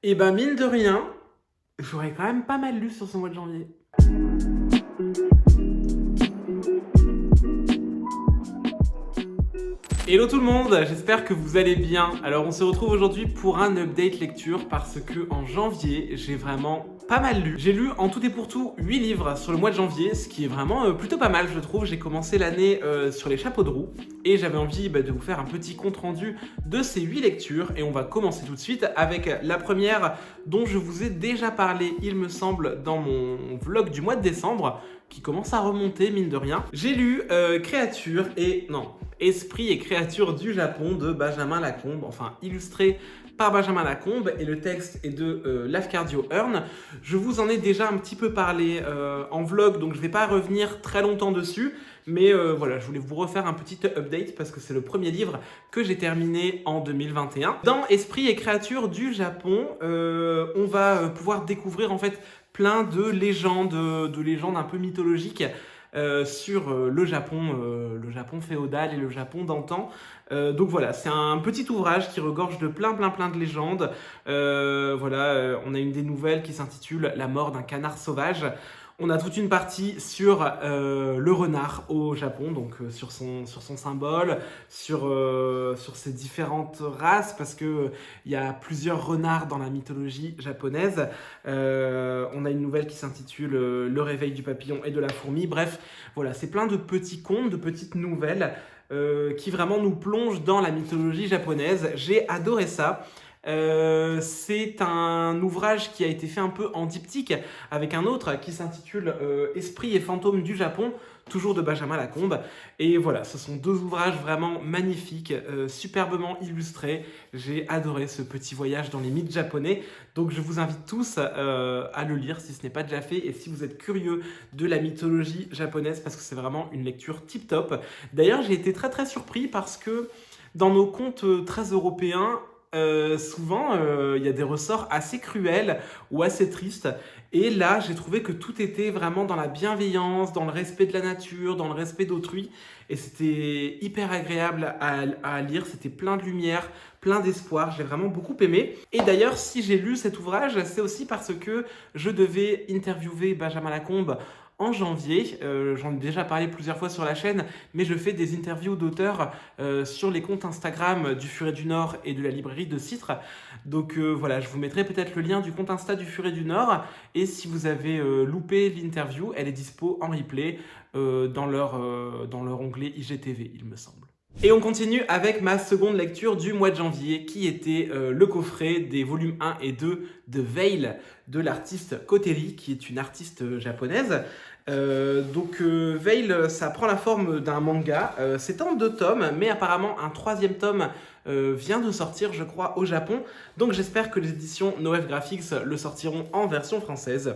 Et ben mine de rien, j'aurais quand même pas mal lu sur ce mois de janvier. Hello tout le monde, j'espère que vous allez bien. Alors on se retrouve aujourd'hui pour un update lecture parce que en janvier, j'ai vraiment pas mal lu. J'ai lu en tout et pour tout 8 livres sur le mois de janvier, ce qui est vraiment plutôt pas mal je trouve. J'ai commencé l'année sur les chapeaux de roue et j'avais envie de vous faire un petit compte rendu de ces 8 lectures et on va commencer tout de suite avec la première dont je vous ai déjà parlé il me semble dans mon vlog du mois de décembre qui commence à remonter mine de rien. J'ai lu Créature et... non, Esprit et créatures du Japon de Benjamin Lacombe, enfin illustré par Benjamin Lacombe et le texte est de Lafcadio Hearn. Je vous en ai déjà un petit peu parlé en vlog donc je ne vais pas revenir très longtemps dessus mais voilà, je voulais vous refaire un petit update parce que c'est le premier livre que j'ai terminé en 2021. Dans Esprit et créatures du Japon, on va pouvoir découvrir en fait plein de légendes un peu mythologiques sur le Japon féodal et le Japon d'antan. Donc voilà, c'est un petit ouvrage qui regorge de plein de légendes. On a une des nouvelles qui s'intitule La mort d'un canard sauvage. On a toute une partie sur le renard au Japon, donc sur son symbole, sur ses différentes races, parce qu'il y a plusieurs renards dans la mythologie japonaise. On a une nouvelle qui s'intitule Le réveil du papillon et de la fourmi. Bref, voilà, c'est plein de petits contes, de petites nouvelles qui vraiment nous plongent dans la mythologie japonaise. J'ai adoré ça. C'est un ouvrage qui a été fait un peu en diptyque avec un autre qui s'intitule Esprit et fantômes du Japon, toujours de Benjamin Lacombe. Et voilà, ce sont deux ouvrages vraiment magnifiques, superbement illustrés. J'ai adoré ce petit voyage dans les mythes japonais. Donc je vous invite tous à le lire si ce n'est pas déjà fait et si vous êtes curieux de la mythologie japonaise parce que c'est vraiment une lecture tip top. D'ailleurs, j'ai été très surpris parce que dans nos contes très européens, souvent, il y a des ressorts assez cruels ou assez tristes. Et là, j'ai trouvé que tout était vraiment dans la bienveillance, dans le respect de la nature, dans le respect d'autrui. Et c'était hyper agréable à lire. C'était plein de lumière, plein d'espoir. J'ai vraiment beaucoup aimé. Et d'ailleurs, si j'ai lu cet ouvrage, c'est aussi parce que je devais interviewer Benjamin Lacombe en janvier. J'en ai déjà parlé plusieurs fois sur la chaîne, mais je fais des interviews d'auteurs sur les comptes Instagram du Furet du Nord et de la librairie de Citre. Donc voilà, je vous mettrai peut-être le lien du compte Insta du Furet du Nord. Et si vous avez loupé l'interview, elle est dispo en replay dans leur onglet IGTV, il me semble. Et on continue avec ma seconde lecture du mois de janvier qui était le coffret des volumes 1 et 2 de Veil de l'artiste Koteri qui est une artiste japonaise. Veil, ça prend la forme d'un manga. C'est en 2 tomes, mais apparemment un 3e tome vient de sortir, je crois, au Japon. Donc j'espère que les éditions Noef Graphics le sortiront en version française.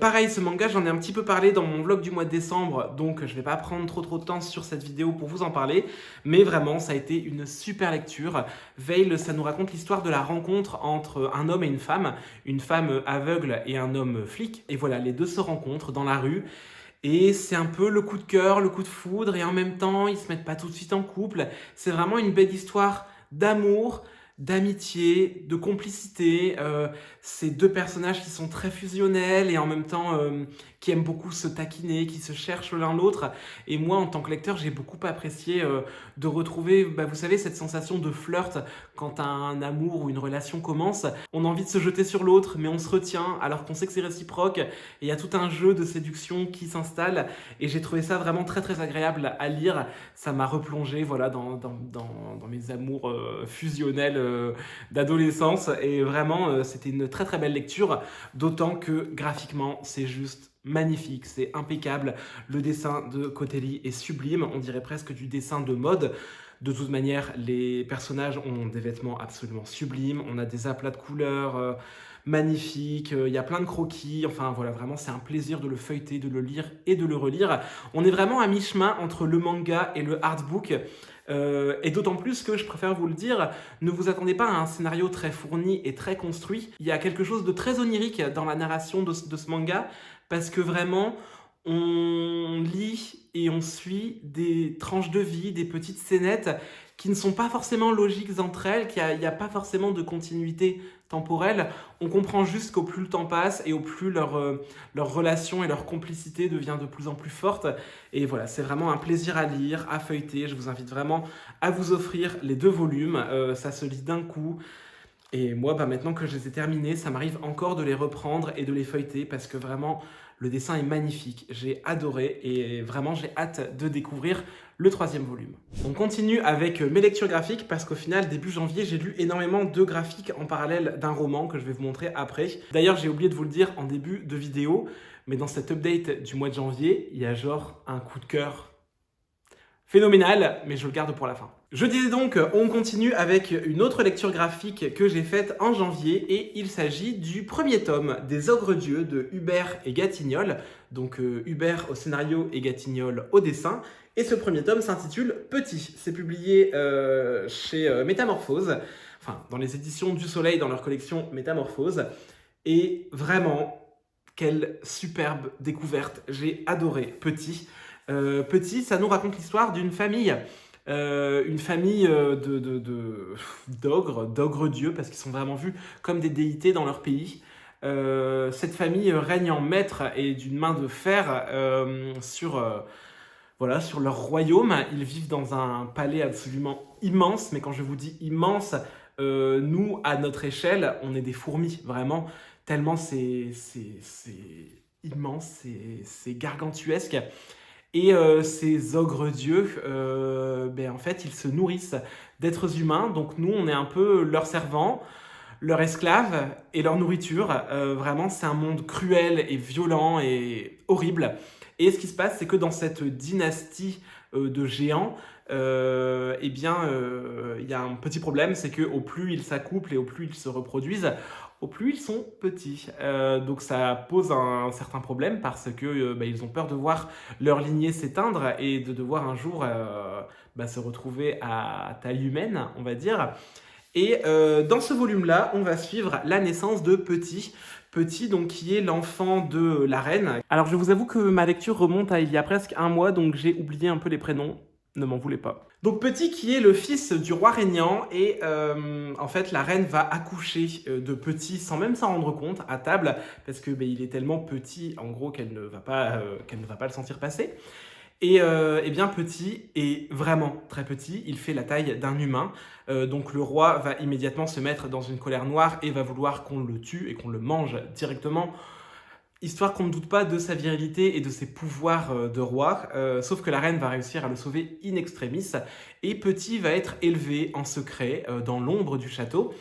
Pareil, ce manga, j'en ai un petit peu parlé dans mon vlog du mois de décembre, donc je vais pas prendre trop de temps sur cette vidéo pour vous en parler, mais vraiment, ça a été une super lecture. Veil, ça nous raconte l'histoire de la rencontre entre un homme et une femme aveugle et un homme flic, et voilà, les deux se rencontrent dans la rue, et c'est un peu le coup de cœur, le coup de foudre, et en même temps, ils se mettent pas tout de suite en couple. C'est vraiment une belle histoire d'amour, d'amitié, de complicité. Ces deux personnages qui sont très fusionnels et en même temps qui aiment beaucoup se taquiner, qui se cherchent l'un l'autre. Et moi, en tant que lecteur, j'ai beaucoup apprécié de retrouver, vous savez, cette sensation de flirt quand un amour ou une relation commence. On a envie de se jeter sur l'autre, mais on se retient alors qu'on sait que c'est réciproque. Et il y a tout un jeu de séduction qui s'installe. Et j'ai trouvé ça vraiment très agréable à lire. Ça m'a replongé voilà, dans mes amours fusionnels d'adolescence. Et vraiment, c'était une très belle lecture. D'autant que graphiquement, c'est juste magnifique, c'est impeccable. Le dessin de Koteri est sublime, on dirait presque du dessin de mode. De toute manière, les personnages ont des vêtements absolument sublimes, on a des aplats de couleurs magnifiques, il y a plein de croquis, enfin voilà, vraiment c'est un plaisir de le feuilleter, de le lire et de le relire. On est vraiment à mi-chemin entre le manga et le artbook. Et d'autant plus que, je préfère vous le dire, ne vous attendez pas à un scénario très fourni et très construit. Il y a quelque chose de très onirique dans la narration de ce manga, parce que vraiment, on lit et on suit des tranches de vie, des petites scénettes qui ne sont pas forcément logiques entre elles, qu'il n'y a pas forcément de continuité temporelle. On comprend juste qu'au plus le temps passe et au plus leur relation et leur complicité devient de plus en plus forte. Et voilà, c'est vraiment un plaisir à lire, à feuilleter. Je vous invite vraiment à vous offrir les 2 volumes. Ça se lit d'un coup. Et moi, maintenant que je les ai terminés, ça m'arrive encore de les reprendre et de les feuilleter parce que vraiment, le dessin est magnifique. J'ai adoré et vraiment, j'ai hâte de découvrir le 3e volume. On continue avec mes lectures graphiques parce qu'au final, début janvier, j'ai lu énormément de graphiques en parallèle d'un roman que je vais vous montrer après. D'ailleurs, j'ai oublié de vous le dire en début de vidéo, mais dans cette update du mois de janvier, il y a genre un coup de cœur phénoménal, mais je le garde pour la fin. Je disais donc, on continue avec une autre lecture graphique que j'ai faite en janvier et il s'agit du 1er tome des Ogres-Dieux de Hubert et Gatignol. Donc Hubert au scénario et Gatignol au dessin. Et ce 1er tome s'intitule Petit. C'est publié chez Métamorphose, enfin dans les éditions du Soleil dans leur collection Métamorphose. Et vraiment, quelle superbe découverte. J'ai adoré Petit. Petit, ça nous raconte l'histoire d'une famille. Une famille d'ogres-dieux, parce qu'ils sont vraiment vus comme des déités dans leur pays. Cette famille règne en maître et d'une main de fer sur leur royaume. Ils vivent dans un palais absolument immense, mais quand je vous dis immense, nous, à notre échelle, on est des fourmis, vraiment, tellement c'est immense, c'est gargantuesque. Et ces ogres-dieux, en fait, ils se nourrissent d'êtres humains. Donc nous, on est un peu leurs servants, leurs esclaves et leur nourriture. Vraiment, c'est un monde cruel et violent et horrible. Et ce qui se passe, c'est que dans cette dynastie de géants, il y a un petit problème, c'est qu'au plus ils s'accouplent et au plus ils se reproduisent, au plus ils sont petits. Donc ça pose un certain problème parce que ils ont peur de voir leur lignée s'éteindre et de devoir un jour se retrouver à taille humaine, on va dire. Et dans ce volume-là, on va suivre la naissance de Petit. Petit, donc, qui est l'enfant de la reine. Alors je vous avoue que ma lecture remonte à il y a presque 1 mois, donc j'ai oublié un peu les prénoms. Ne m'en voulez pas. Donc Petit qui est le fils du roi régnant et en fait la reine va accoucher de Petit sans même s'en rendre compte à table parce que il est tellement petit en gros qu'elle ne va pas le sentir passer. Et bien Petit est vraiment très petit, il fait la taille d'un humain. Donc le roi va immédiatement se mettre dans une colère noire et va vouloir qu'on le tue et qu'on le mange directement, histoire qu'on ne doute pas de sa virilité et de ses pouvoirs de roi. Sauf que la reine va réussir à le sauver in extremis et Petit va être élevé en secret dans l'ombre du château.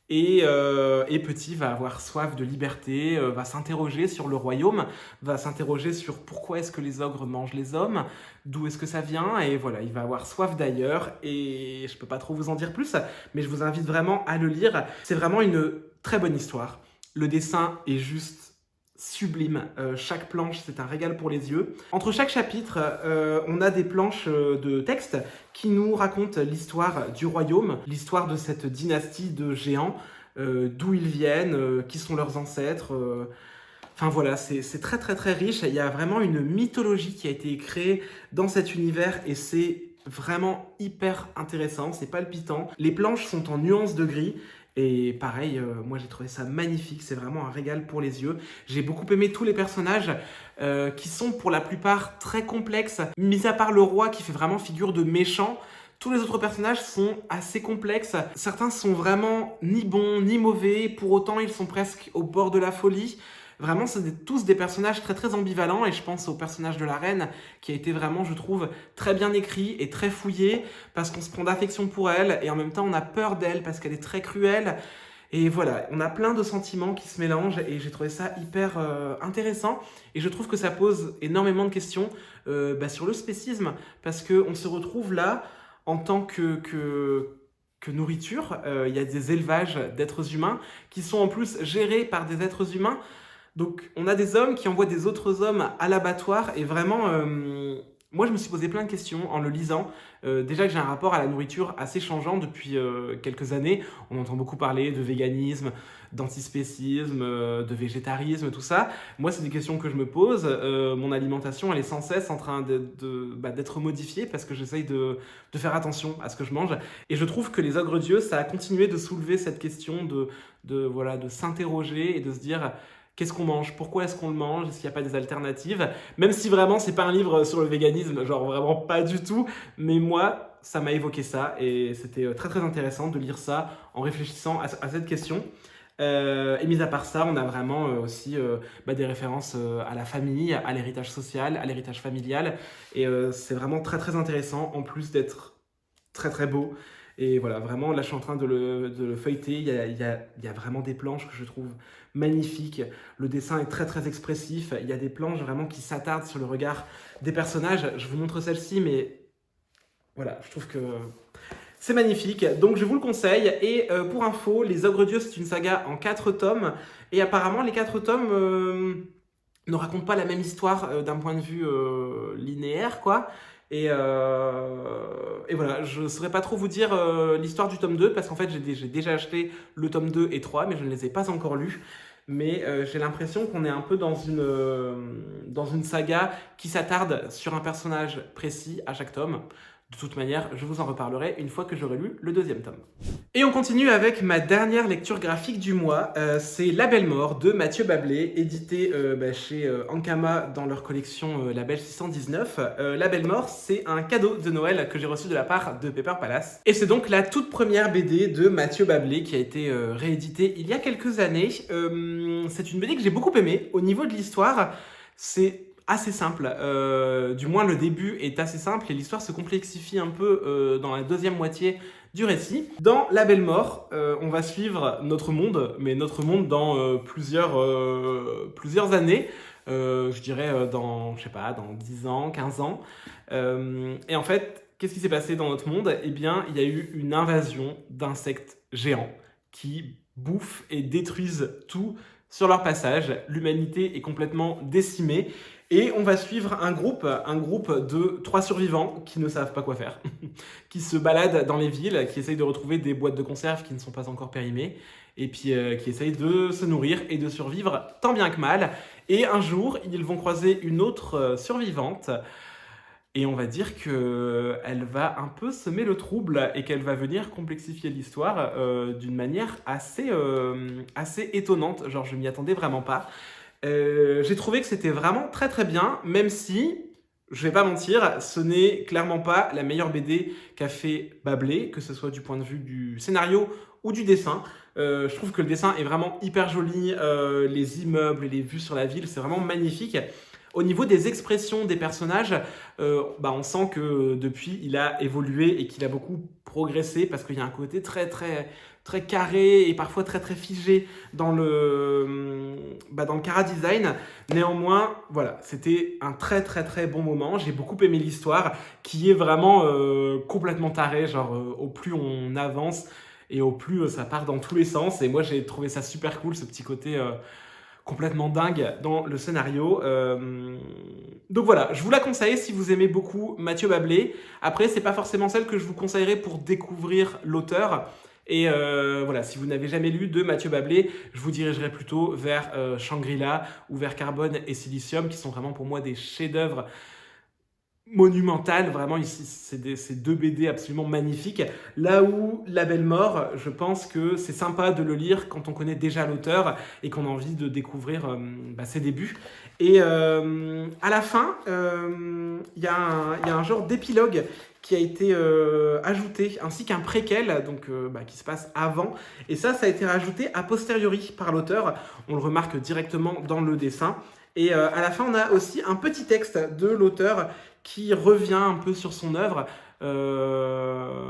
Et Petit va avoir soif de liberté, va s'interroger sur le royaume, va s'interroger sur pourquoi est-ce que les ogres mangent les hommes, d'où est-ce que ça vient, et voilà, il va avoir soif d'ailleurs, et je peux pas trop vous en dire plus, mais je vous invite vraiment à le lire. C'est vraiment une très bonne histoire. Le dessin est juste sublime, chaque planche c'est un régal pour les yeux. Entre chaque chapitre, on a des planches de texte qui nous racontent l'histoire du royaume, l'histoire de cette dynastie de géants, d'où ils viennent, qui sont leurs ancêtres. Enfin voilà, c'est très très très riche, il y a vraiment une mythologie qui a été créée dans cet univers et c'est vraiment hyper intéressant, c'est palpitant. Les planches sont en nuances de gris. Et pareil, moi j'ai trouvé ça magnifique, c'est vraiment un régal pour les yeux. J'ai beaucoup aimé tous les personnages qui sont pour la plupart très complexes. Mis à part le roi qui fait vraiment figure de méchant, tous les autres personnages sont assez complexes. Certains sont vraiment ni bons ni mauvais, pour autant ils sont presque au bord de la folie. Vraiment, c'est tous des personnages très très ambivalents et je pense au personnage de la reine qui a été vraiment, je trouve, très bien écrit et très fouillé parce qu'on se prend d'affection pour elle et en même temps on a peur d'elle parce qu'elle est très cruelle. Et voilà, on a plein de sentiments qui se mélangent et j'ai trouvé ça hyper intéressant et je trouve que ça pose énormément de questions sur le spécisme parce qu'on se retrouve là en tant que nourriture. Il y a des élevages d'êtres humains qui sont en plus gérés par des êtres humains. Donc on a des hommes qui envoient des autres hommes à l'abattoir et vraiment moi, je me suis posé plein de questions en le lisant. Déjà que j'ai un rapport à la nourriture assez changeant depuis quelques années. On entend beaucoup parler de véganisme, d'antispécisme, de végétarisme, tout ça. Moi, c'est des questions que je me pose. Mon alimentation, elle est sans cesse en train d'être modifiée parce que j'essaye de faire attention à ce que je mange. Et je trouve que les Ogres Dieux, ça a continué de soulever cette question voilà, de s'interroger et de se dire qu'est-ce qu'on mange, pourquoi est-ce qu'on le mange, est-ce qu'il n'y a pas des alternatives, même si vraiment c'est pas un livre sur le véganisme, genre vraiment pas du tout, mais moi ça m'a évoqué ça et c'était très très intéressant de lire ça en réfléchissant à cette question. Et mis à part ça, on a vraiment aussi des références à la famille, à l'héritage social, à l'héritage familial. Et c'est vraiment très très intéressant, en plus d'être très très beau. Et voilà, vraiment, là je suis en train de le feuilleter. Il y a vraiment des planches que je trouve magnifiques. Le dessin est très très expressif. Il y a des planches vraiment qui s'attardent sur le regard des personnages. Je vous montre celle-ci, mais voilà, je trouve que c'est magnifique, donc je vous le conseille. Et pour info, Les Ogres Dieux, c'est une saga en 4 tomes. Et apparemment, les 4 tomes ne racontent pas la même histoire d'un point de vue linéaire, quoi. Et voilà, je ne saurais pas trop vous dire l'histoire du tome 2, parce qu'en fait, j'ai déjà acheté le tome 2 et 3, mais je ne les ai pas encore lus. Mais j'ai l'impression qu'on est un peu dans une saga qui s'attarde sur un personnage précis à chaque tome. De toute manière, je vous en reparlerai une fois que j'aurai lu le 2e tome. Et on continue avec ma dernière lecture graphique du mois. C'est La Belle Mort de Mathieu Bablé, édité chez Ankama dans leur collection Label 619. La Belle Mort, c'est un cadeau de Noël que j'ai reçu de la part de Paper Palace. Et c'est donc la toute première BD de Mathieu Bablé qui a été rééditée il y a quelques années. C'est une BD que j'ai beaucoup aimée. Au niveau de l'histoire, c'est assez simple, du moins le début est assez simple et l'histoire se complexifie un peu dans la deuxième moitié du récit. Dans La Belle Mort, on va suivre notre monde, mais notre monde dans plusieurs années, je dirais dans 10 ans, 15 ans. Et en fait, qu'est-ce qui s'est passé dans notre monde? Eh bien, il y a eu une invasion d'insectes géants qui bouffent et détruisent tout sur leur passage. L'humanité est complètement décimée. Et on va suivre un groupe de 3 survivants qui ne savent pas quoi faire, qui se baladent dans les villes, qui essayent de retrouver des boîtes de conserve qui ne sont pas encore périmées, et puis qui essayent de se nourrir et de survivre tant bien que mal. Et un jour, ils vont croiser une autre survivante, et on va dire qu'elle va un peu semer le trouble et qu'elle va venir complexifier l'histoire d'une manière assez étonnante. Genre, je m'y attendais vraiment pas. J'ai trouvé que c'était vraiment très très bien, même si, je vais pas mentir, ce n'est clairement pas la meilleure BD qu'a fait Bablé, que ce soit du point de vue du scénario ou du dessin. Je trouve que le dessin est vraiment hyper joli, les immeubles et les vues sur la ville, c'est vraiment magnifique. Au niveau des expressions des personnages, on sent que depuis, il a évolué et qu'il a beaucoup progressé parce qu'il y a un côté très très très carré et parfois très très figé dans le chara-design. Néanmoins, voilà, c'était un très très très bon moment. J'ai beaucoup aimé l'histoire qui est vraiment complètement tarée, genre au plus on avance et au plus ça part dans tous les sens. Et moi, j'ai trouvé ça super cool, ce petit côté complètement dingue dans le scénario. Donc voilà, je vous la conseille si vous aimez beaucoup Mathieu Bablé. Après, c'est pas forcément celle que je vous conseillerais pour découvrir l'auteur. Et voilà, si vous n'avez jamais lu de Mathieu Bablé, je vous dirigerai plutôt vers Shangri-La ou vers Carbone et Silicium, qui sont vraiment pour moi des chefs-d'œuvre monumentales. Vraiment, ici, c'est 2 BD absolument magnifiques. Là où La Belle Mort, je pense que c'est sympa de le lire quand on connaît déjà l'auteur et qu'on a envie de découvrir ses débuts. Et à la fin, il y a un genre d'épilogue qui a été ajouté, ainsi qu'un préquel donc, qui se passe avant. Et ça a été rajouté a posteriori par l'auteur. On le remarque directement dans le dessin. Et à la fin, on a aussi un petit texte de l'auteur qui revient un peu sur son œuvre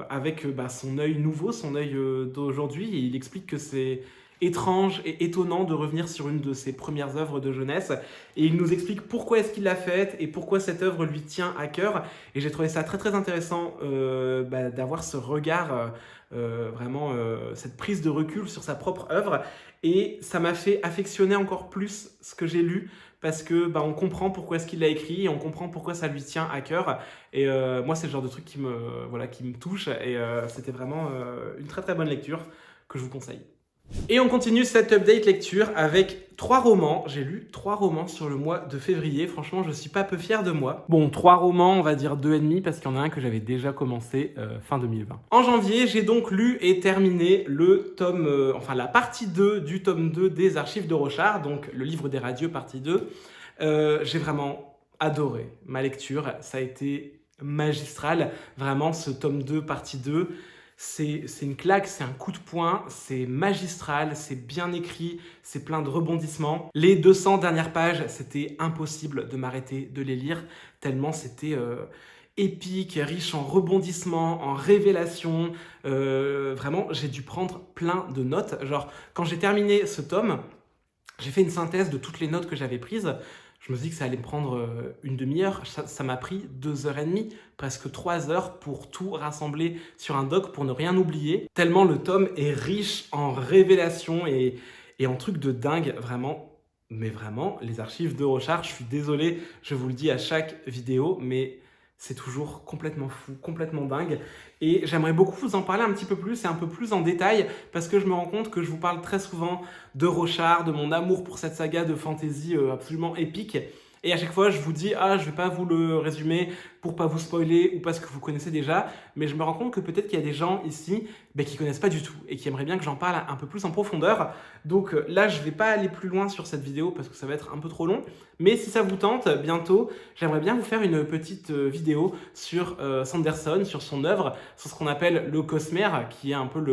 avec son œil nouveau, son œil d'aujourd'hui. Et il explique que c'est étrange et étonnant de revenir sur une de ses premières œuvres de jeunesse. Et il nous explique pourquoi est-ce qu'il l'a faite et pourquoi cette œuvre lui tient à cœur. Et j'ai trouvé ça très très intéressant d'avoir ce regard, cette prise de recul sur sa propre œuvre. Et ça m'a fait affectionner encore plus ce que j'ai lu, parce que on comprend pourquoi est-ce qu'il l'a écrit et on comprend pourquoi ça lui tient à cœur. Et moi, c'est le genre de truc qui me touche. Et c'était vraiment une très très bonne lecture que je vous conseille. Et on continue cette update lecture avec 3 romans. J'ai lu 3 romans sur le mois de février. Franchement, je suis pas peu fier de moi. Bon, 3 romans, on va dire 2,5 parce qu'il y en a un que j'avais déjà commencé fin 2020. En janvier, j'ai donc lu et terminé le tome, la partie 2 du tome 2 des Archives de Rochard, donc le livre des radieux partie 2. J'ai vraiment adoré ma lecture. Ça a été magistral. Vraiment, ce tome 2 partie 2. C'est une claque, c'est un coup de poing, c'est magistral, c'est bien écrit, c'est plein de rebondissements. Les 200 dernières pages, c'était impossible de m'arrêter de les lire, tellement c'était épique, riche en rebondissements, en révélations. Vraiment, j'ai dû prendre plein de notes. Genre, quand j'ai terminé ce tome, j'ai fait une synthèse de toutes les notes que j'avais prises. Je me suis dit que ça allait me prendre une demi-heure. Ça m'a pris 2h30, presque 3 heures pour tout rassembler sur un doc pour ne rien oublier. Tellement le tome est riche en révélations et en trucs de dingue, vraiment. Mais vraiment, les Archives de Rochard, je suis désolé, je vous le dis à chaque vidéo, mais c'est toujours complètement fou, complètement dingue. Et j'aimerais beaucoup vous en parler un petit peu plus et un peu plus en détail, parce que je me rends compte que je vous parle très souvent de Rochard, de mon amour pour cette saga de fantasy absolument épique. Et à chaque fois, je vous dis, je vais pas vous le résumer pour pas vous spoiler ou parce que vous connaissez déjà, mais je me rends compte que peut-être qu'il y a des gens ici qui connaissent pas du tout et qui aimeraient bien que j'en parle un peu plus en profondeur. Donc là, je vais pas aller plus loin sur cette vidéo parce que ça va être un peu trop long, mais si ça vous tente, bientôt, j'aimerais bien vous faire une petite vidéo sur Sanderson, sur son œuvre, sur ce qu'on appelle le Cosmere, qui est un peu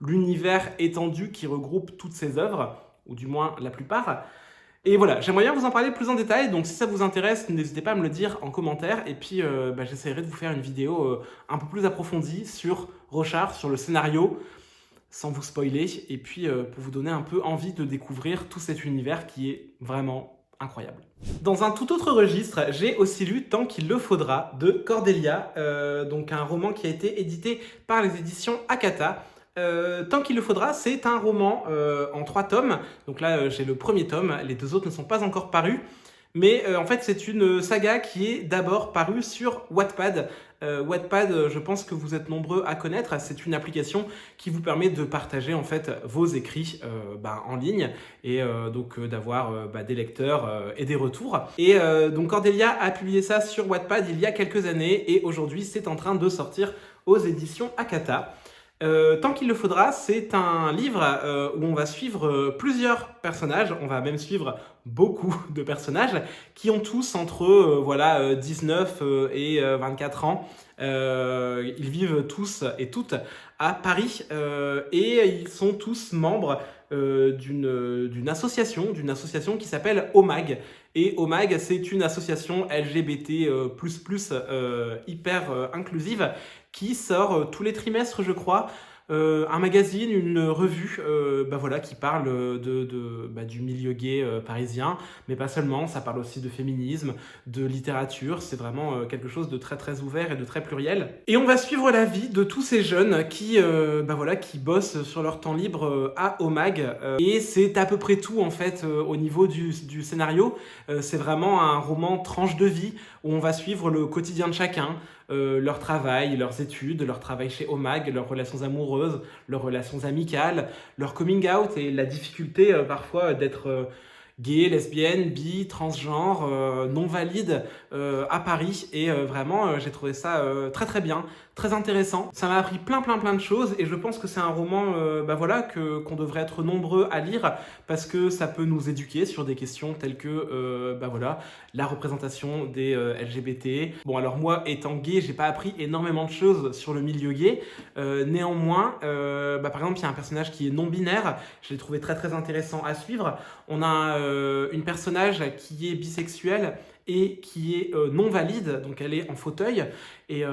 l'univers étendu qui regroupe toutes ses œuvres, ou du moins la plupart. Et voilà, j'aimerais bien vous en parler plus en détail, donc si ça vous intéresse, n'hésitez pas à me le dire en commentaire, et puis j'essaierai de vous faire une vidéo un peu plus approfondie sur Rochard, sur le scénario, sans vous spoiler, et puis pour vous donner un peu envie de découvrir tout cet univers qui est vraiment incroyable. Dans un tout autre registre, j'ai aussi lu Tant qu'il le faudra de Cordelia, donc un roman qui a été édité par les éditions Akata. Tant qu'il le faudra, c'est un roman en 3 tomes. Donc là, j'ai le premier tome, les 2 autres ne sont pas encore parus. Mais en fait, c'est une saga qui est d'abord parue sur Wattpad. Wattpad, je pense que vous êtes nombreux à connaître. C'est une application qui vous permet de partager en fait vos écrits en ligne et donc d'avoir des lecteurs et des retours. Et donc Cordelia a publié ça sur Wattpad il y a quelques années et aujourd'hui, c'est en train de sortir aux éditions Akata. Tant qu'il le faudra, c'est un livre où on va suivre plusieurs personnages, on va même suivre beaucoup de personnages qui ont tous entre 19 et 24 ans. Ils vivent tous et toutes à Paris et ils sont tous membres d'une association qui s'appelle OMAG. Et OMAG, c'est une association LGBT++ hyper inclusive qui sort tous les trimestres, je crois, un magazine, une revue qui parle du milieu gay parisien, mais pas seulement, ça parle aussi de féminisme, de littérature, c'est vraiment quelque chose de très très ouvert et de très pluriel. Et on va suivre la vie de tous ces jeunes qui bossent sur leur temps libre à OMAG, et c'est à peu près tout en fait au niveau du scénario. C'est vraiment un roman tranche de vie où on va suivre le quotidien de chacun, leur travail, leurs études, leur travail chez OMAG, leurs relations amoureuses, leurs relations amicales, leur coming out et la difficulté parfois d'être gay, lesbienne, bi, transgenre, non valide à Paris. Et vraiment, j'ai trouvé ça très très bien, très intéressant. Ça m'a appris plein de choses et je pense que c'est un roman qu'on devrait être nombreux à lire parce que ça peut nous éduquer sur des questions telles que la représentation des LGBT. Bon, alors moi, étant gay, j'ai pas appris énormément de choses sur le milieu gay. Néanmoins, par exemple, il y a un personnage qui est non-binaire. Je l'ai trouvé très très intéressant à suivre. On a une personnage qui est bisexuelle et qui est non valide, donc elle est en fauteuil, et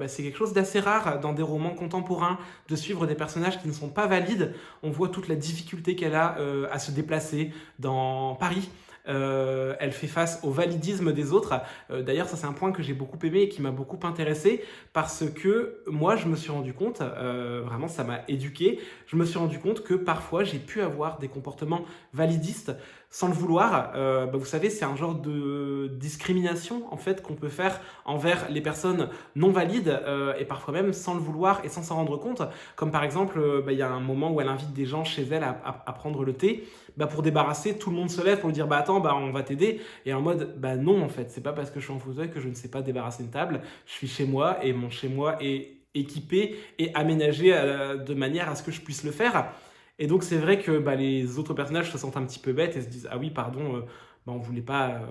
c'est quelque chose d'assez rare dans des romans contemporains de suivre des personnages qui ne sont pas valides. On voit toute la difficulté qu'elle a à se déplacer dans Paris. Elle fait face au validisme des autres. D'ailleurs, ça c'est un point que j'ai beaucoup aimé et qui m'a beaucoup intéressé parce que moi, je me suis rendu compte, vraiment ça m'a éduqué, je me suis rendu compte que parfois j'ai pu avoir des comportements validistes sans le vouloir. Vous savez, c'est un genre de discrimination en fait qu'on peut faire envers les personnes non valides et parfois même sans le vouloir et sans s'en rendre compte. Comme par exemple, il y a un moment où elle invite des gens chez elle à prendre le thé. Pour débarrasser, tout le monde se lève pour lui dire attends, on va t'aider. Et en mode non, en fait, c'est pas parce que je suis en fauteuil que je ne sais pas débarrasser une table. Je suis chez moi et mon chez moi est équipé et aménagé de manière à ce que je puisse le faire. Et donc c'est vrai que les autres personnages se sentent un petit peu bêtes et se disent ah oui pardon, on voulait pas,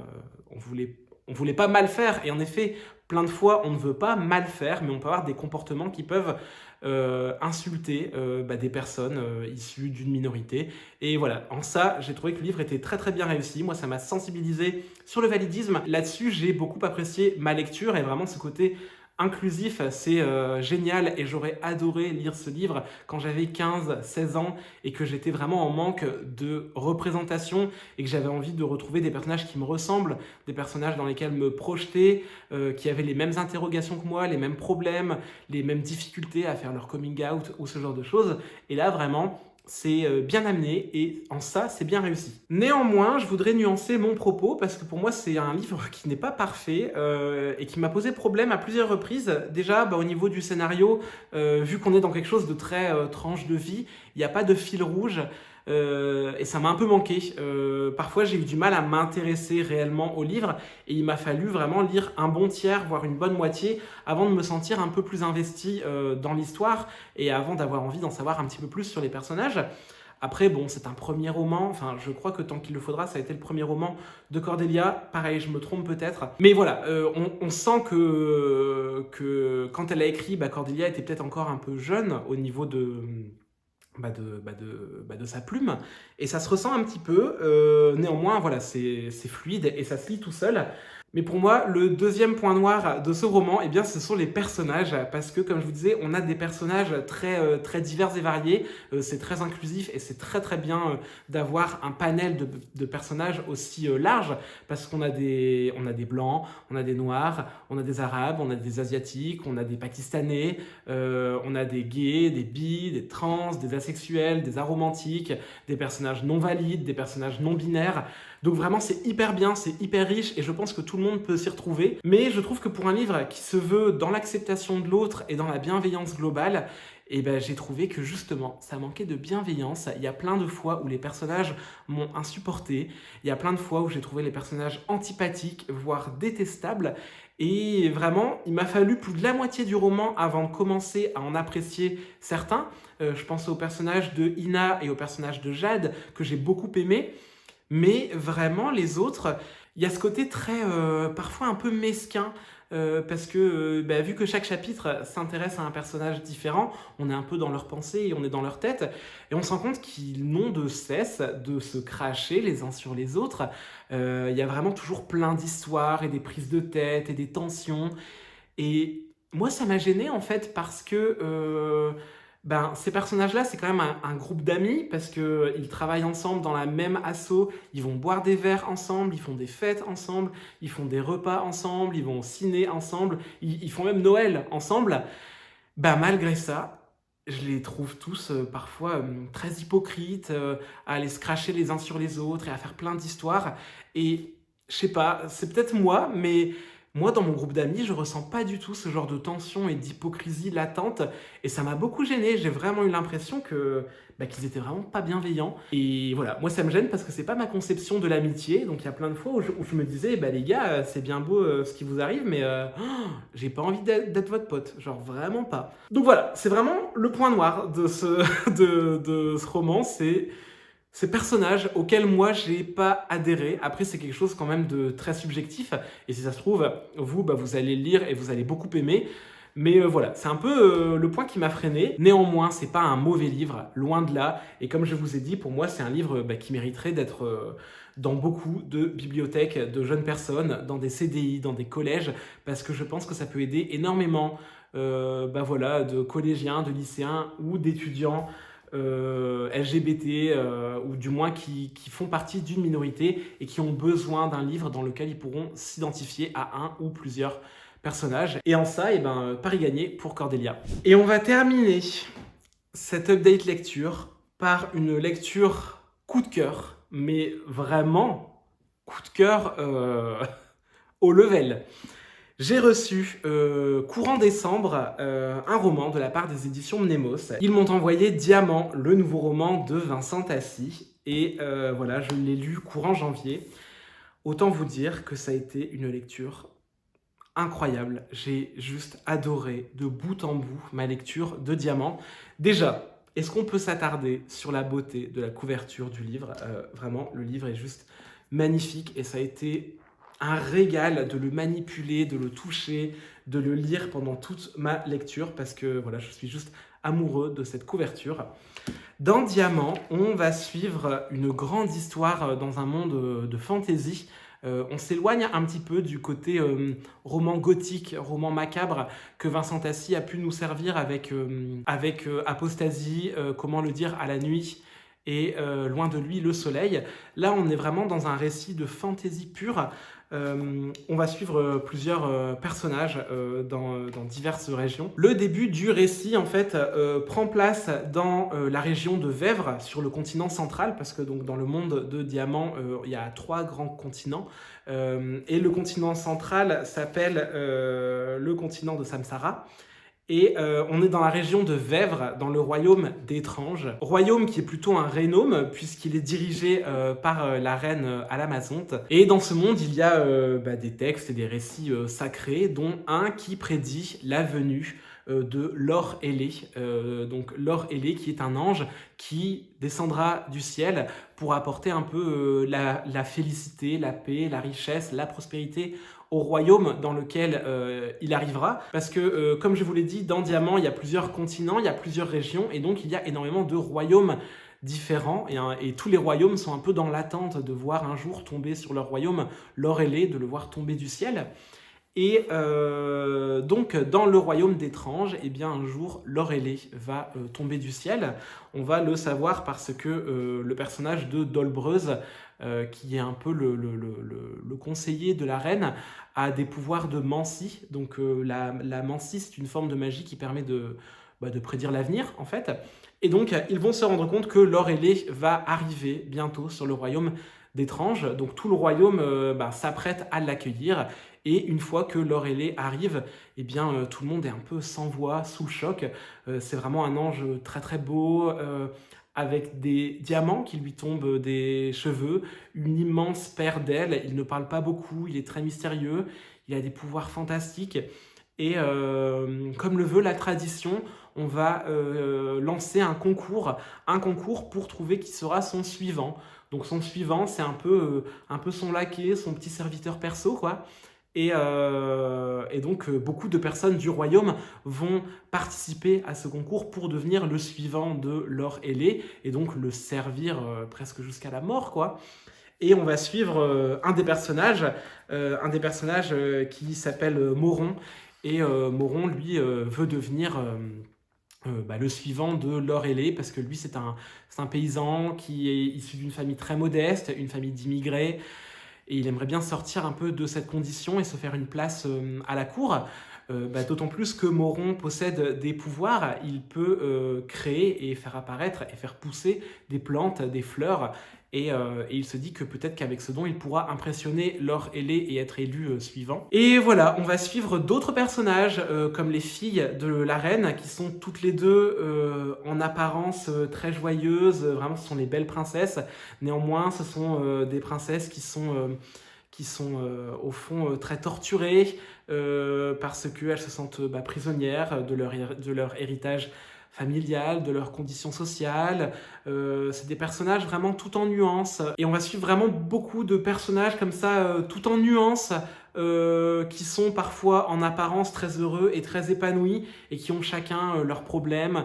on voulait pas mal faire. Et en effet, plein de fois on ne veut pas mal faire, mais on peut avoir des comportements qui peuvent insulter des personnes issues d'une minorité. Et voilà, en ça, j'ai trouvé que le livre était très très bien réussi. Moi, ça m'a sensibilisé sur le validisme. Là-dessus, j'ai beaucoup apprécié ma lecture et vraiment ce côté inclusif, c'est génial et j'aurais adoré lire ce livre quand j'avais 15-16 ans et que j'étais vraiment en manque de représentation et que j'avais envie de retrouver des personnages qui me ressemblent, des personnages dans lesquels me projeter, qui avaient les mêmes interrogations que moi, les mêmes problèmes, les mêmes difficultés à faire leur coming out ou ce genre de choses. Et là, vraiment, c'est bien amené et en ça, c'est bien réussi. Néanmoins, je voudrais nuancer mon propos parce que pour moi, c'est un livre qui n'est pas parfait et qui m'a posé problème à plusieurs reprises. Déjà, au niveau du scénario, vu qu'on est dans quelque chose de très tranche de vie, il n'y a pas de fil rouge. Et ça m'a un peu manqué. Parfois, j'ai eu du mal à m'intéresser réellement au livre et il m'a fallu vraiment lire un bon tiers, voire une bonne moitié, avant de me sentir un peu plus investi dans l'histoire et avant d'avoir envie d'en savoir un petit peu plus sur les personnages. Après, c'est un premier roman, enfin, je crois que Tant qu'il le faudra, ça a été le premier roman de Cordelia. Pareil, je me trompe peut-être. Mais voilà, on sent que quand elle a écrit, Cordelia était peut-être encore un peu jeune au niveau de sa plume, et ça se ressent un petit peu. Néanmoins, voilà, c'est fluide et ça se lit tout seul. Mais pour moi, le deuxième point noir de ce roman, ce sont les personnages, parce que, comme je vous disais, on a des personnages très divers et variés, c'est très inclusif et c'est très très bien d'avoir un panel de personnages aussi large, parce qu'on a des blancs, on a des noirs, on a des arabes, on a des asiatiques, on a des pakistanais, on a des gays, des bi, des trans, des asexuels, des aromantiques, des personnages non valides, des personnages non binaires. Donc vraiment, c'est hyper bien, c'est hyper riche et je pense que tout le monde peut s'y retrouver. Mais je trouve que pour un livre qui se veut dans l'acceptation de l'autre et dans la bienveillance globale, j'ai trouvé que justement, ça manquait de bienveillance. Il y a plein de fois où les personnages m'ont insupporté. Il y a plein de fois où j'ai trouvé les personnages antipathiques, voire détestables. Et vraiment, il m'a fallu plus de la moitié du roman avant de commencer à en apprécier certains. Je pense au personnage de Ina et au personnage de Jade, que j'ai beaucoup aimé. Mais vraiment, les autres, il y a ce côté très, parfois un peu mesquin, parce que vu que chaque chapitre s'intéresse à un personnage différent, on est un peu dans leur pensée et on est dans leur tête, et on se rend compte qu'ils n'ont de cesse de se cracher les uns sur les autres. Il y a vraiment toujours plein d'histoires et des prises de tête et des tensions. Et moi, ça m'a gênée en fait parce que ces personnages-là, c'est quand même un groupe d'amis parce qu'ils travaillent ensemble dans la même asso, ils vont boire des verres ensemble, ils font des fêtes ensemble, ils font des repas ensemble, ils vont au ciné ensemble, ils font même Noël ensemble. Malgré ça, je les trouve tous parfois très hypocrites, à aller se cracher les uns sur les autres et à faire plein d'histoires. Et je sais pas, c'est peut-être moi, mais moi, dans mon groupe d'amis, je ressens pas du tout ce genre de tension et d'hypocrisie latente. Et ça m'a beaucoup gêné. J'ai vraiment eu l'impression qu'ils étaient vraiment pas bienveillants. Et voilà, moi, ça me gêne parce que c'est pas ma conception de l'amitié. Donc, il y a plein de fois où je me disais, les gars, c'est bien beau ce qui vous arrive, mais j'ai pas envie d'être votre pote. Genre, vraiment pas. Donc voilà, c'est vraiment le point noir de ce roman. C'est ces personnages auxquels moi j'ai pas adhéré. Après, c'est quelque chose quand même de très subjectif, et si ça se trouve, vous allez le lire et vous allez beaucoup aimer. Mais voilà, c'est un peu le point qui m'a freiné. Néanmoins, c'est pas un mauvais livre, loin de là. Et comme je vous ai dit, pour moi, c'est un livre qui mériterait d'être dans beaucoup de bibliothèques de jeunes personnes, dans des CDI, dans des collèges, parce que je pense que ça peut aider énormément voilà, de collégiens, de lycéens ou d'étudiants LGBT ou du moins qui font partie d'une minorité et qui ont besoin d'un livre dans lequel ils pourront s'identifier à un ou plusieurs personnages. Et en ça, pari gagné pour Cordelia. Et on va terminer cette update lecture par une lecture coup de cœur, mais vraiment coup de cœur au level. J'ai reçu, courant décembre, un roman de la part des éditions Mnemos. Ils m'ont envoyé Diamant, le nouveau roman de Vincent Tassi. Et voilà, je l'ai lu courant janvier. Autant vous dire que ça a été une lecture incroyable. J'ai juste adoré de bout en bout ma lecture de Diamant. Déjà, est-ce qu'on peut s'attarder sur la beauté de la couverture du livre ? Vraiment, le livre est juste magnifique et ça a été un régal de le manipuler, de le toucher, de le lire pendant toute ma lecture parce que voilà, je suis juste amoureux de cette couverture. Dans Diamant, on va suivre une grande histoire dans un monde de fantasy. On s'éloigne un petit peu du côté roman gothique, roman macabre que Vincent Tassi a pu nous servir avec Apostasie, comment le dire, à la nuit et loin de lui le soleil. Là, on est vraiment dans un récit de fantasy pure. On va suivre plusieurs personnages dans diverses régions. Le début du récit, en fait, prend place dans la région de Vèvres, sur le continent central, parce que donc, dans le monde de Diamant, il y a 3 grands continents. Et le continent central s'appelle le continent de Samsara. Et on est dans la région de Vèvres, dans le royaume d'Étrange. Royaume qui est plutôt un rénome, puisqu'il est dirigé par la reine Alamazonte. Et dans ce monde, il y a des textes et des récits sacrés, dont un qui prédit la venue de Lor-Élé. Donc Lor-Élé qui est un ange qui descendra du ciel pour apporter un peu la félicité, la paix, la richesse, la prospérité au royaume dans lequel il arrivera. Parce que, comme je vous l'ai dit, dans Diamant, il y a plusieurs continents, il y a plusieurs régions, et donc il y a énormément de royaumes différents, et tous les royaumes sont un peu dans l'attente de voir un jour tomber sur leur royaume Lor-Élé, de le voir tomber du ciel. Et donc, dans le royaume d'Étrange, eh bien, un jour, Lor-Élé va tomber du ciel. On va le savoir parce que le personnage de Dolbreuse, qui est un peu le conseiller de la reine, a des pouvoirs de mancie. Donc, la mancie, c'est une forme de magie qui permet de prédire l'avenir, en fait. Et donc, ils vont se rendre compte que Lor-Élé va arriver bientôt sur le royaume d'Étrange. Donc, tout le royaume s'apprête à l'accueillir. Et une fois que Lor-Élé arrive, eh bien, tout le monde est un peu sans voix, sous le choc. C'est vraiment un ange très très beau, avec des diamants qui lui tombent des cheveux, une immense paire d'ailes. Il ne parle pas beaucoup, il est très mystérieux, il a des pouvoirs fantastiques. Et comme le veut la tradition, on va lancer un concours pour trouver qui sera son suivant. Donc son suivant, c'est un peu son laquais, son petit serviteur perso, quoi. Et donc, beaucoup de personnes du royaume vont participer à ce concours pour devenir le suivant de Lor-Élé et donc le servir presque jusqu'à la mort, quoi. Et on va suivre un des personnages qui s'appelle Moron. Et Moron, lui, veut devenir le suivant de Lor-Élé parce que lui, c'est un paysan qui est issu d'une famille très modeste, une famille d'immigrés. Et il aimerait bien sortir un peu de cette condition et se faire une place à la cour. D'autant plus que Moron possède des pouvoirs. Il peut créer et faire apparaître et faire pousser des plantes, des fleurs. Et il se dit que peut-être qu'avec ce don, il pourra impressionner Lor-Élé et être élu suivant. Et voilà, on va suivre d'autres personnages, comme les filles de la reine, qui sont toutes les deux en apparence très joyeuses. Vraiment, ce sont les belles princesses. Néanmoins, ce sont des princesses qui sont au fond très torturées parce qu'elles se sentent prisonnières de leur héritage familial, de leurs conditions sociales. C'est des personnages vraiment tout en nuances. Et on va suivre vraiment beaucoup de personnages comme ça, tout en nuances, qui sont parfois en apparence très heureux et très épanouis et qui ont chacun leurs problèmes,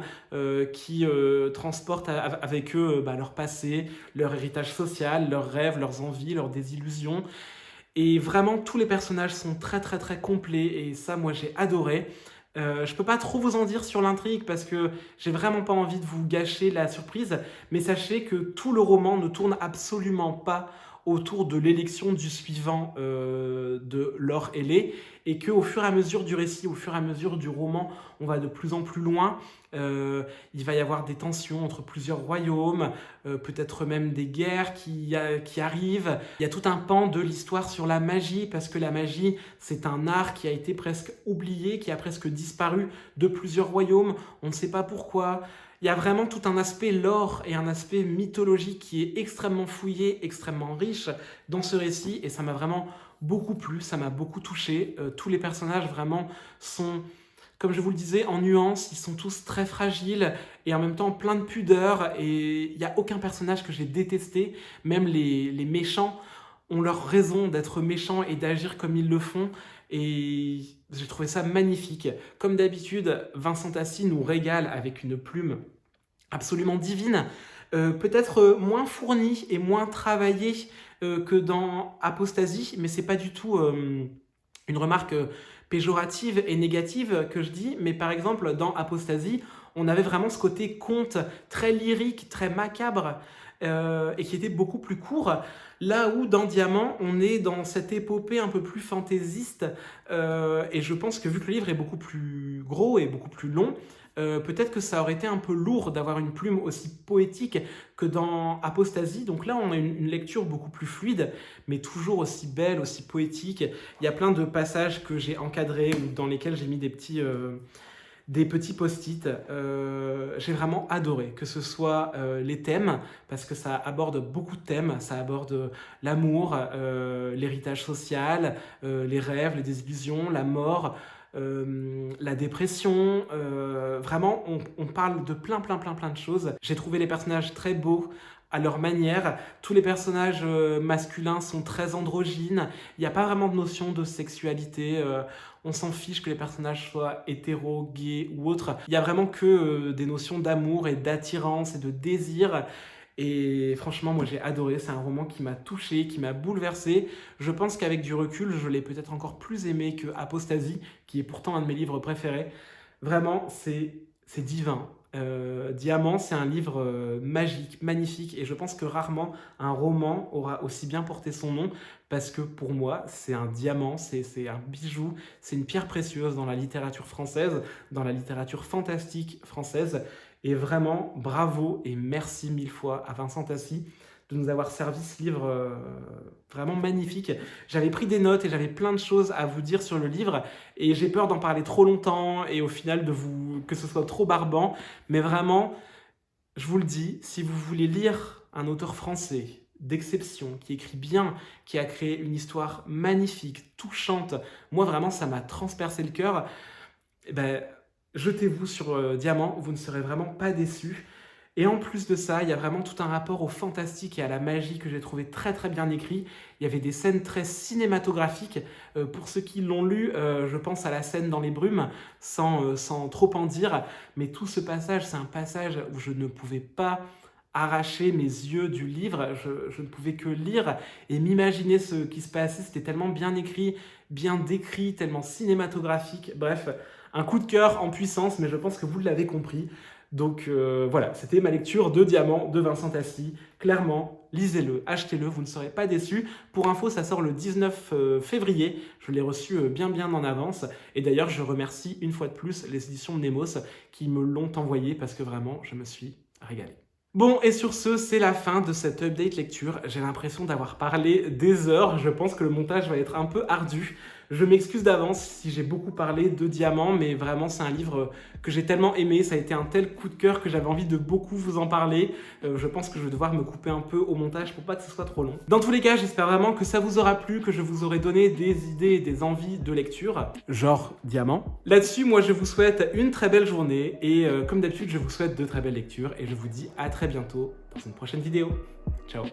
qui transportent avec eux leur passé, leur héritage social, leurs rêves, leurs envies, leurs désillusions. Et vraiment, tous les personnages sont très très très complets et ça, moi, j'ai adoré. Je peux pas trop vous en dire sur l'intrigue parce que j'ai vraiment pas envie de vous gâcher la surprise, mais sachez que tout le roman ne tourne absolument pas autour de l'élection du suivant de Laure Ailey, et qu'au fur et à mesure du récit, au fur et à mesure du roman, on va de plus en plus loin. Il va y avoir des tensions entre plusieurs royaumes, peut-être même des guerres qui arrivent. Il y a tout un pan de l'histoire sur la magie, parce que la magie, c'est un art qui a été presque oublié, qui a presque disparu de plusieurs royaumes. On ne sait pas pourquoi. Il y a vraiment tout un aspect lore et un aspect mythologique qui est extrêmement fouillé, extrêmement riche dans ce récit, et ça m'a vraiment beaucoup plu, ça m'a beaucoup touché. Tous les personnages vraiment sont, comme je vous le disais, en nuances, ils sont tous très fragiles et en même temps plein de pudeur, et il n'y a aucun personnage que j'ai détesté. Même les méchants ont leur raison d'être méchants et d'agir comme ils le font, et j'ai trouvé ça magnifique. Comme d'habitude, Vincent Tassi nous régale avec une plume absolument divine, peut-être moins fournie et moins travaillée que dans Apostasie, mais c'est pas du tout une remarque péjorative et négative que je dis, mais par exemple dans Apostasie, on avait vraiment ce côté conte très lyrique, très macabre, et qui était beaucoup plus court, là où dans Diamant, on est dans cette épopée un peu plus fantaisiste, et je pense que vu que le livre est beaucoup plus gros et beaucoup plus long, peut-être que ça aurait été un peu lourd d'avoir une plume aussi poétique que dans Apostasie. Donc là, on a une lecture beaucoup plus fluide, mais toujours aussi belle, aussi poétique. Il y a plein de passages que j'ai encadrés ou dans lesquels j'ai mis des petits post-it. J'ai vraiment adoré, que ce soit les thèmes, parce que ça aborde beaucoup de thèmes. Ça aborde l'amour, l'héritage social, les rêves, les désillusions, la mort, la dépression. Vraiment, on parle de plein de choses. J'ai trouvé les personnages très beaux à leur manière. Tous les personnages masculins sont très androgynes. Il n'y a pas vraiment de notion de sexualité. On s'en fiche que les personnages soient hétéros, gays ou autres. Il n'y a vraiment que des notions d'amour et d'attirance et de désir. Et franchement, moi j'ai adoré. C'est un roman qui m'a touché, qui m'a bouleversé. Je pense qu'avec du recul, je l'ai peut-être encore plus aimé que Apostasie, qui est pourtant un de mes livres préférés. Vraiment, c'est divin. Diamant, c'est un livre magique, magnifique, et je pense que rarement un roman aura aussi bien porté son nom, parce que pour moi, c'est un diamant, c'est un bijou, c'est une pierre précieuse dans la littérature française, dans la littérature fantastique française, et vraiment, bravo et merci mille fois à Vincent Tassi de nous avoir servi ce livre vraiment magnifique. J'avais pris des notes et j'avais plein de choses à vous dire sur le livre, et j'ai peur d'en parler trop longtemps et au final que ce soit trop barbant. Mais vraiment, je vous le dis, si vous voulez lire un auteur français d'exception, qui écrit bien, qui a créé une histoire magnifique, touchante, moi vraiment ça m'a transpercé le cœur, eh ben, jetez-vous sur Diamant, vous ne serez vraiment pas déçus. Et en plus de ça, il y a vraiment tout un rapport au fantastique et à la magie que j'ai trouvé très bien écrit. Il y avait des scènes très cinématographiques. Pour ceux qui l'ont lu, je pense à la scène dans les brumes, sans trop en dire. Mais tout ce passage, c'est un passage où je ne pouvais pas arracher mes yeux du livre. Je ne pouvais que lire et m'imaginer ce qui se passait. C'était tellement bien écrit, bien décrit, tellement cinématographique. Bref, un coup de cœur en puissance, mais je pense que vous l'avez compris. Donc voilà, c'était ma lecture de Diamant de Vincent Tassi. Clairement, lisez-le, achetez-le, vous ne serez pas déçus. Pour info, ça sort le 19 février. Je l'ai reçu bien en avance. Et d'ailleurs, je remercie une fois de plus les éditions Nemos qui me l'ont envoyé, parce que vraiment, je me suis régalé. Bon, et sur ce, c'est la fin de cette update lecture. J'ai l'impression d'avoir parlé des heures. Je pense que le montage va être un peu ardu. Je m'excuse d'avance si j'ai beaucoup parlé de Diamant, mais vraiment, c'est un livre que j'ai tellement aimé. Ça a été un tel coup de cœur que j'avais envie de beaucoup vous en parler. Je pense que je vais devoir me couper un peu au montage pour pas que ce soit trop long. Dans tous les cas, j'espère vraiment que ça vous aura plu, que je vous aurai donné des idées et des envies de lecture, genre Diamant. Là-dessus, moi, je vous souhaite une très belle journée et comme d'habitude, je vous souhaite de très belles lectures et je vous dis à très bientôt dans une prochaine vidéo. Ciao!